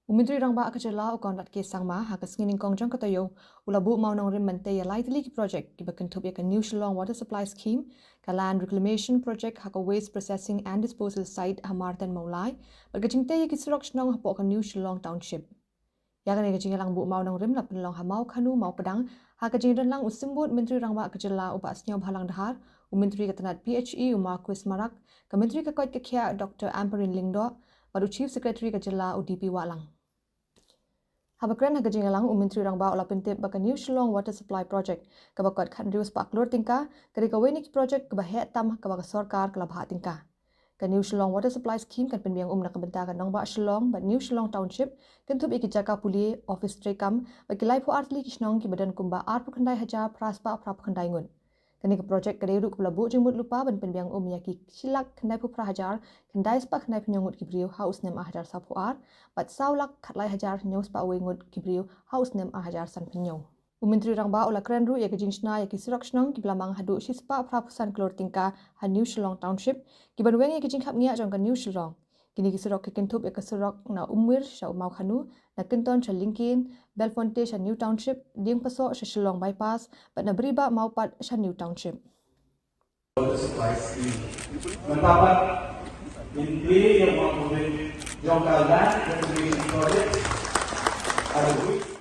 Umitri rang ba akajala ukon lat ke sangma hakas ngining kongjang katayo ulabu mawnongrim mante ya lightly ki project ki bakentup ya ka new Shillong Water Supply Scheme ka land reclamation project haka waste processing and disposal site hamartan maulai bagajingte ya ki surakshnaw hapo ka new Shillong township ya ka negajing lang bu mawnongrim la penlong hamau khanu mau pedang haka jingdan lang usimbut menteri rang ba akajala upasnyaw bhalang dahar umentri katanat PHE Marquis Marak ka menteri ka koit ka khia Dr. Amperin Lingdo baru chief secretary ka jala UDP walang Habakran hagajing alang umentri rang ba ola pentip baka new Shillong Water Supply Project kabakot khan rius pak lor tingka kari ka weni project ka bahe tam ka baka sarkar kala bha tingka ka new Shillong Water Supply Scheme kan penbiang na kabenta ka nong ba Shillong ba new Shillong township kentup iki jaka puli office trekam baki lai phu artli kisnong ki badan kumba arpu khandai haja praspa prap khandai ngun kani ka project ka deru kula bu jingmut lupa ban penbiang yaki silak khandai phu prahajar khandai spa khandai phnyangut ki brio house nem hajar sa phu ar bat saulak khatlai hajar news pa wengut ki brio house nem hajar san phnyaw umentri rang ba ola kran ru yaki jingshna yaki surakshna ki blamang hadu shispa prapusan klor tingka ha new Shillong township ki ban weng yaki jingkhap ngia jong ka new Shillong kini ki surok ki kentup yaka surok na umwir sha mau khanu na kenton cha linkin belfonte sha new township ding paso sha Shillong bypass but na briba mau pat sha new township Water supply scheme. Mendapat yang mempunyai jangka land reclamation project ada